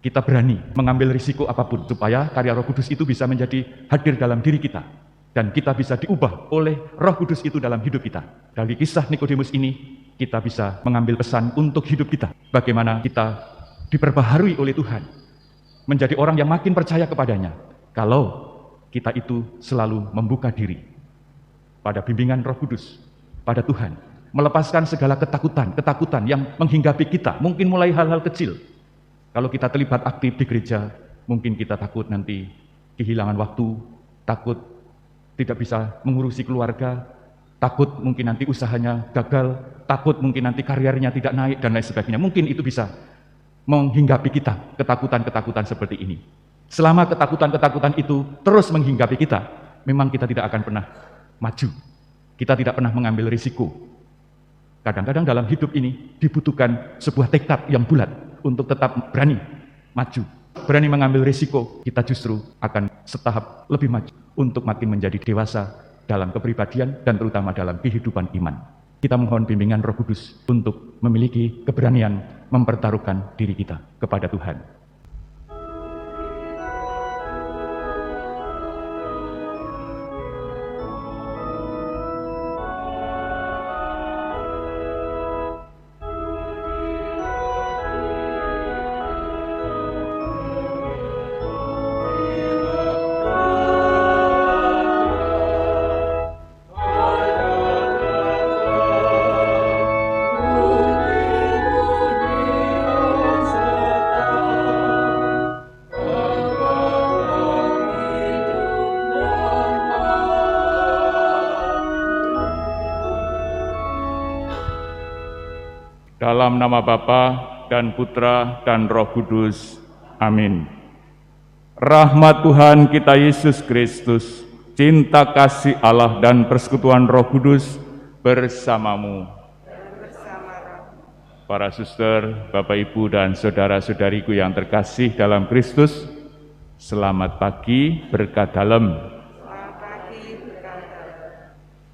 Kita berani mengambil risiko apapun supaya karya Roh Kudus itu bisa menjadi hadir dalam diri kita. Dan kita bisa diubah oleh Roh Kudus itu dalam hidup kita. Dari kisah Nikodemus ini, kita bisa mengambil pesan untuk hidup kita. Bagaimana kita diperbaharui oleh Tuhan, menjadi orang yang makin percaya kepadanya. Kalau kita itu selalu membuka diri pada bimbingan Roh Kudus, pada Tuhan. Melepaskan segala ketakutan yang menghinggapi kita. Mungkin mulai hal-hal kecil. Kalau kita terlibat aktif di gereja, mungkin kita takut nanti kehilangan waktu, takut tidak bisa mengurusi keluarga, takut mungkin nanti usahanya gagal, takut mungkin nanti karirnya tidak naik, dan lain sebagainya. Mungkin itu bisa menghinggapi kita, ketakutan-ketakutan seperti ini. Selama ketakutan-ketakutan itu terus menghinggapi kita, memang kita tidak akan pernah maju. Kita tidak pernah mengambil risiko. Kadang-kadang dalam hidup ini dibutuhkan sebuah tekad yang bulat untuk tetap berani maju, berani mengambil risiko. Kita justru akan setahap lebih maju untuk makin menjadi dewasa dalam kepribadian dan terutama dalam kehidupan iman. Kita mohon bimbingan Roh Kudus untuk memiliki keberanian mempertaruhkan diri kita kepada Tuhan. Dalam nama Bapa dan Putra dan Roh Kudus. Amin. Rahmat Tuhan kita Yesus Kristus, cinta kasih Allah dan persekutuan Roh Kudus bersamamu. Para suster, Bapak Ibu dan saudara-saudariku yang terkasih dalam Kristus, selamat pagi berkat dalam.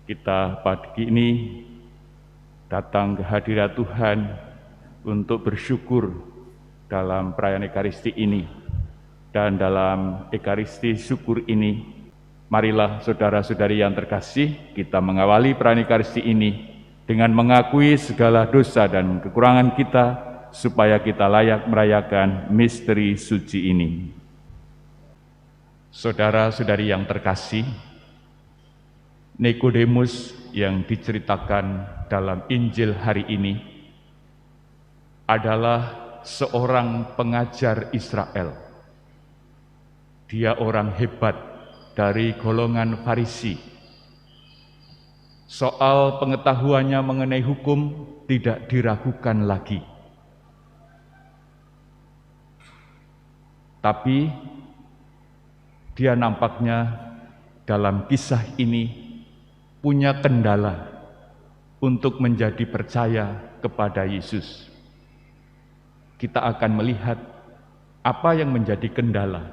Kita pagi ini datang ke hadirat Tuhan untuk bersyukur dalam perayaan Ekaristi ini. Dan dalam Ekaristi syukur ini, marilah saudara-saudari yang terkasih, kita mengawali perayaan Ekaristi ini dengan mengakui segala dosa dan kekurangan kita, supaya kita layak merayakan misteri suci ini. Saudara-saudari yang terkasih, Nikodemus yang diceritakan dalam Injil hari ini adalah seorang pengajar Israel. Dia orang hebat dari golongan Farisi. Soal pengetahuannya mengenai hukum tidak diragukan lagi. Tapi dia nampaknya dalam kisah ini punya kendala untuk menjadi percaya kepada Yesus. Kita akan melihat apa yang menjadi kendala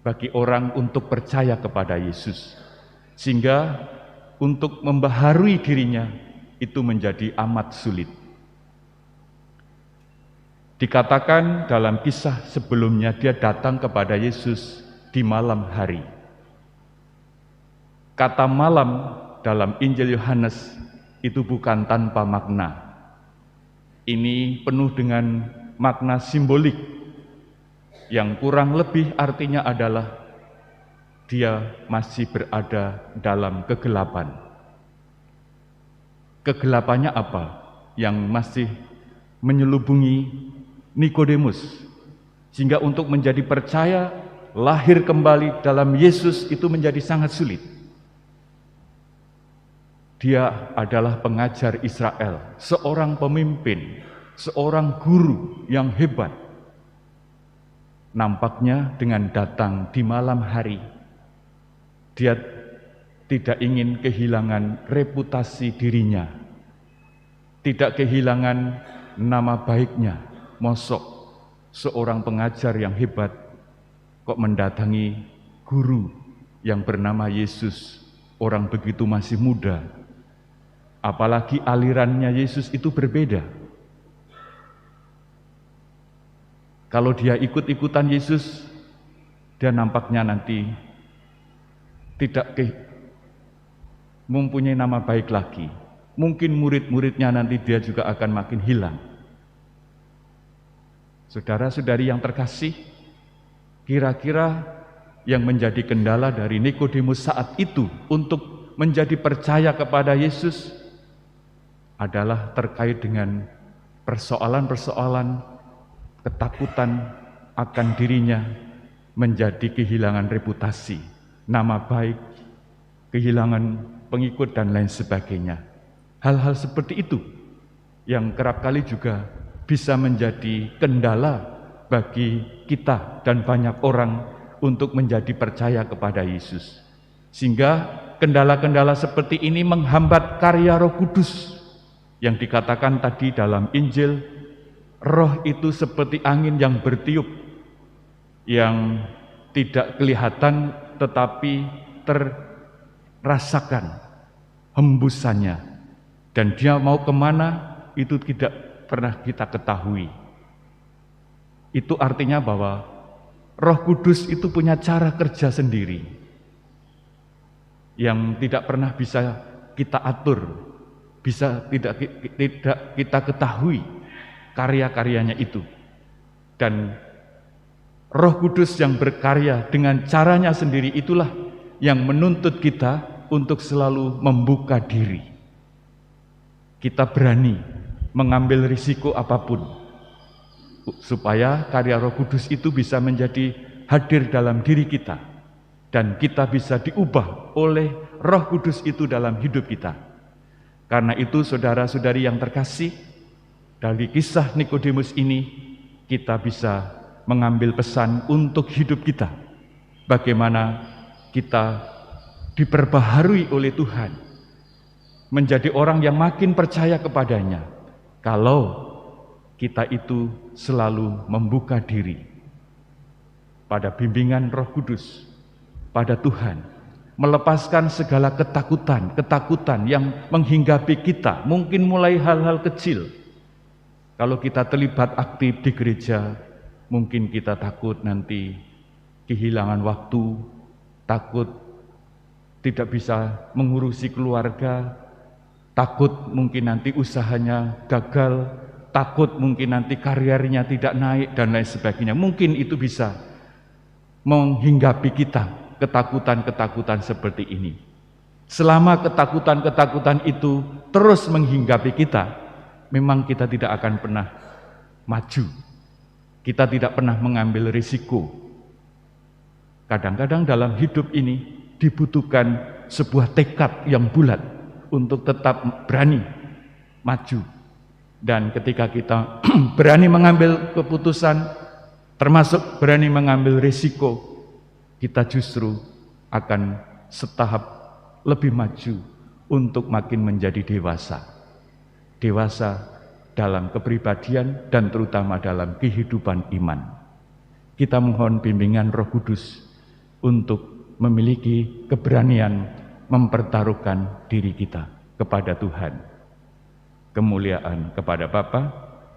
bagi orang untuk percaya kepada Yesus, sehingga untuk membaharui dirinya itu menjadi amat sulit. Dikatakan dalam kisah sebelumnya, dia datang kepada Yesus di malam hari. Kata malam dalam Injil Yohanes itu bukan tanpa makna. Ini penuh dengan makna simbolik yang kurang lebih artinya adalah dia masih berada dalam kegelapan. Kegelapannya apa? Yang masih menyelubungi Nikodemus, sehingga untuk menjadi percaya lahir kembali dalam Yesus itu menjadi sangat sulit. Dia adalah pengajar Israel, seorang pemimpin, seorang guru yang hebat. Nampaknya dengan datang di malam hari, dia tidak ingin kehilangan reputasi dirinya, tidak kehilangan nama baiknya. Mosok seorang pengajar yang hebat kok mendatangi guru yang bernama Yesus, orang begitu masih muda. Apalagi alirannya Yesus itu berbeda. Kalau dia ikut-ikutan Yesus, dia nampaknya nanti tidak mempunyai nama baik lagi. Mungkin murid-muridnya nanti dia juga akan makin hilang. Saudara-saudari yang terkasih, kira-kira yang menjadi kendala dari Nikodemus saat itu untuk menjadi percaya kepada Yesus adalah terkait dengan persoalan-persoalan ketakutan akan dirinya menjadi kehilangan reputasi, nama baik, kehilangan pengikut dan lain sebagainya. Hal-hal seperti itu yang kerap kali juga bisa menjadi kendala bagi kita dan banyak orang untuk menjadi percaya kepada Yesus. Sehingga kendala-kendala seperti ini menghambat karya Roh Kudus yang dikatakan tadi dalam Injil, roh itu seperti angin yang bertiup, yang tidak kelihatan tetapi terrasakan hembusannya, dan dia mau kemana itu tidak pernah kita ketahui. Itu artinya bahwa Roh Kudus itu punya cara kerja sendiri yang tidak pernah bisa kita atur, tidak kita ketahui karya-karyanya itu. Dan Roh Kudus yang berkarya dengan caranya sendiri itulah yang menuntut kita untuk selalu membuka diri. Kita berani mengambil risiko apapun supaya karya Roh Kudus itu bisa menjadi hadir dalam diri kita dan kita bisa diubah oleh Roh Kudus itu dalam hidup kita. Karena itu saudara-saudari yang terkasih, dari kisah Nikodemus ini kita bisa mengambil pesan untuk hidup kita. Bagaimana kita diperbaharui oleh Tuhan menjadi orang yang makin percaya kepadanya kalau kita itu selalu membuka diri pada bimbingan Roh Kudus, pada Tuhan, melepaskan segala ketakutan yang menghinggapi kita, mungkin mulai hal-hal kecil. Kalau kita terlibat aktif di gereja, mungkin kita takut nanti kehilangan waktu, takut tidak bisa mengurusi keluarga, takut mungkin nanti usahanya gagal, takut mungkin nanti karirnya tidak naik dan lain sebagainya. Mungkin itu bisa menghinggapi kita ketakutan-ketakutan seperti ini. Selama ketakutan-ketakutan itu terus menghinggapi kita, memang kita tidak akan pernah maju. Kita tidak pernah mengambil risiko. Kadang-kadang dalam hidup ini dibutuhkan sebuah tekad yang bulat untuk tetap berani maju. Dan ketika kita berani mengambil keputusan, termasuk berani mengambil risiko, kita justru akan setahap lebih maju untuk makin menjadi dewasa. Dewasa dalam kepribadian dan terutama dalam kehidupan iman. Kita mohon bimbingan Roh Kudus untuk memiliki keberanian mempertaruhkan diri kita kepada Tuhan. Kemuliaan kepada Bapa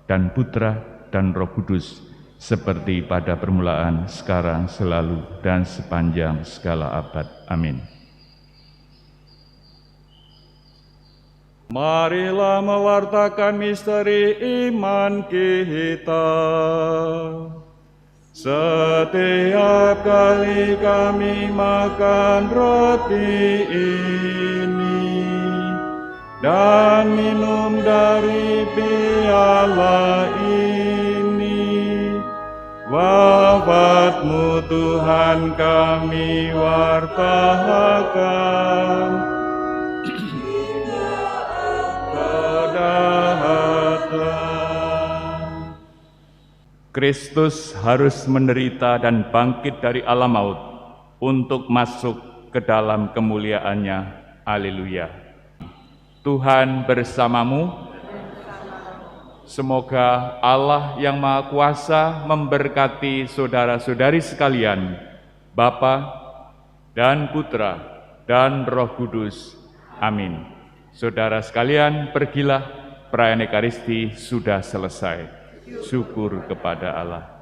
dan Putra dan Roh Kudus, seperti pada permulaan, sekarang, selalu, dan sepanjang segala abad. Amin. Marilah mewartakan misteri iman kita. Setiap kali kami makan roti ini dan minum dari piala ini, wafat-Mu Tuhan kami wartakan. Kristus harus menderita dan bangkit dari alam maut untuk masuk ke dalam kemuliaannya. Haleluya. Tuhan bersamamu. Semoga Allah yang Maha Kuasa memberkati saudara-saudari sekalian, Bapa dan Putra dan Roh Kudus. Amin. Saudara sekalian, pergilah, perayaan Ekaristi sudah selesai. Syukur kepada Allah.